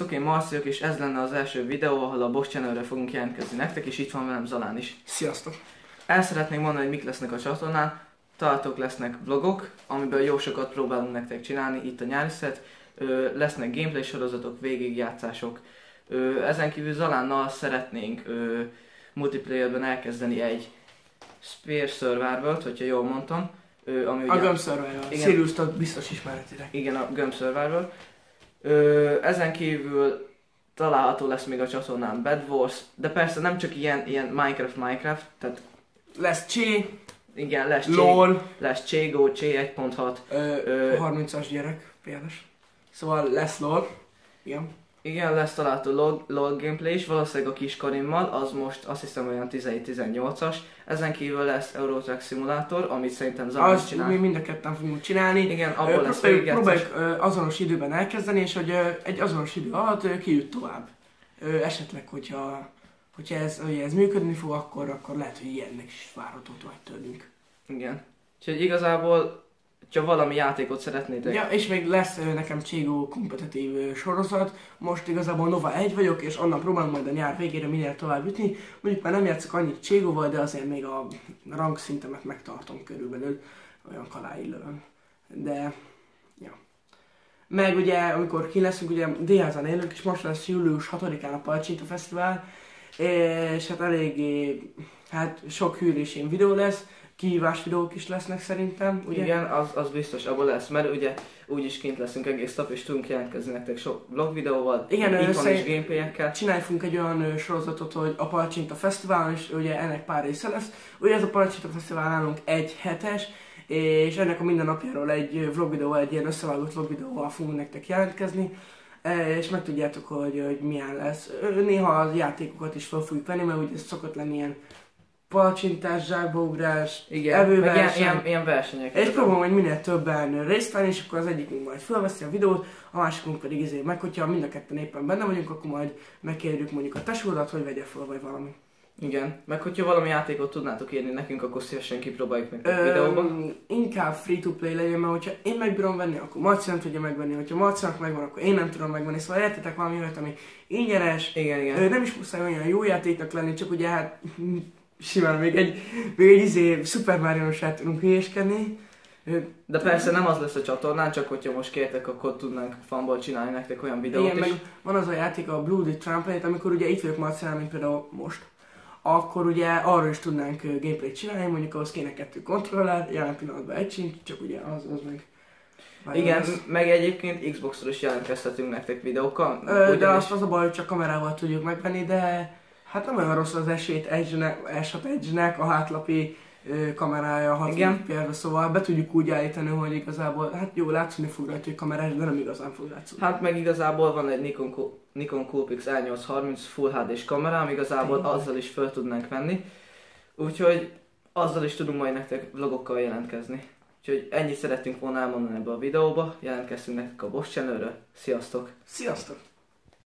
Sziasztok, én Marci vagyok, és ez lenne az első videó, ahol a Boss Channelre fogunk jelentkezni nektek, és itt van velem Zalán is. Sziasztok! El szeretnék mondani, hogy mik lesznek a csatornán. Találtok lesznek vlogok, amiből jó sokat próbálunk nektek csinálni, itt a nyári szett. Lesznek gameplay sorozatok, végigjátszások. Ezen kívül Zalánnal szeretnénk multiplayerben elkezdeni egy Spear Survivor-t, hogyha jól mondtam. Ami a Gump Survivor, Sirius-t biztos ismeretitek. Igen, a Gump Survivor. Ezen kívül található lesz még a csatornán Bed Wars, de persze nem csak ilyen Minecraft, tehát... Lesz Csé, igen, lesz LOL, lesz Cségó, Csé 1.6. 30-as gyerek, például. Szóval lesz LOL, igen. Igen, lesz található LOL gameplay is, valószínűleg a kis Karimmal, az most azt hiszem olyan 17-18-as. Ezen kívül lesz Euro Truck Simulator, amit szerintem Zalán is csinál. Mi mind a ketten fogunk csinálni. Igen, abból lesz próbáljuk azonos időben elkezdeni, és hogy egy azonos idő alatt kijut tovább. Esetleg, hogyha ez működni fog, akkor lehet, hogy ilyennek is várható tovább tőlünk. Igen. Úgyhogy igazából, ha valami játékot szeretnétek... Ja, és még lesz nekem Cségó kompetitív sorozat. Most igazából Nova 1 vagyok, és onnan próbálom majd a nyár végére minél tovább jutni. Mondjuk már nem játszok annyit Cségóval, de azért még a rangszintemet megtartom körülbelül. Olyan kaláig lövöm. De... ja. Meg ugye, amikor ki leszünk, ugye Déházán élünk, és most lesz július 6-án a Palcsinta Fesztivál. És hát eléggé... hát sok hűrésén videó lesz. Kihívás videók is lesznek szerintem, ugye? Igen, az biztos, abból lesz, mert ugye úgyis kint leszünk egész nap, és tudunk jelentkezni nektek sok vlog videóval, igen, itt van is gameplayekkel. Csinálj fogunk egy olyan sorozatot, hogy a Palcsinta Fesztivál, és ugye ennek pár része lesz. Ugye ez a Palcsinta Fesztivál nálunk egy hetes, és ennek a mindennapjáról egy vlog videóval, egy ilyen összevágott vlog videóval fogunk nektek jelentkezni. És megtudjátok, hogy milyen lesz. Néha a játékokat is fel fogjuk venni, mert ugye ez szokott lenni ilyen palcsintás, zsákbaugrás, evőverseny. Ilyen versenyek. És próbálom, hogy minél többen részt venni, és akkor az egyikünk majd felveszi a videót, a másikunk pedig meg, hogyha mind a ketten éppen benne vagyunk, akkor majd megkérjük mondjuk a tesódat, hogy vegye fel, vagy valami. Igen, meg hogyha valami játékot tudnátok írni nekünk, akkor szívesen kipróbáljuk meg a videóban. Inkább free-to-play legyen, mert hogyha én megbírom venni, akkor Marci nem tudja megvenni, hogyha Marcinak megvan, akkor én nem tudom megvenni, szóval értetek valami olyat, ami ingyenes, igen. Nem is muszáj olyan jó játéknak lenni, csak ugye hát simán még egy Super Mario-nosát tudunk hülyéskedni. De persze nem az lesz a csatornán, csak hogyha most kértek, akkor tudnánk fanból csinálni nektek olyan videót. Igen, meg van az a játék, a Bloody Trumpet, amikor ugye itt vagyok Marcinál, mint például most. Akkor ugye arról is tudnánk gameplayt csinálni, mondjuk ahhoz kéne 2 kontroller, jelen pillanatban egy sincs, csak ugye az meg... igen, meg egyébként Xbox-ról is jelentkeztetünk nektek videókkal. De azt az a baj, hogy csak kamerával tudjuk megvenni, de hát nem olyan rossz az S6 Edge-nek a hátlapi kamerája 60 fps-be, szóval be tudjuk úgy állítani, hogy igazából, hát jó, látszani fog rajta, hogy kamerás, de nem igazán fog látszani. Hát meg igazából van egy Nikon Coolpix R830 Full HD-s kamerám, igazából azzal is fel tudnánk venni. Úgyhogy azzal is tudunk majd nektek vlogokkal jelentkezni. Úgyhogy ennyit szerettünk volna elmondani ebbe a videóba, jelentkeztünk nektek a Boss Channelről. Sziasztok! Sziasztok!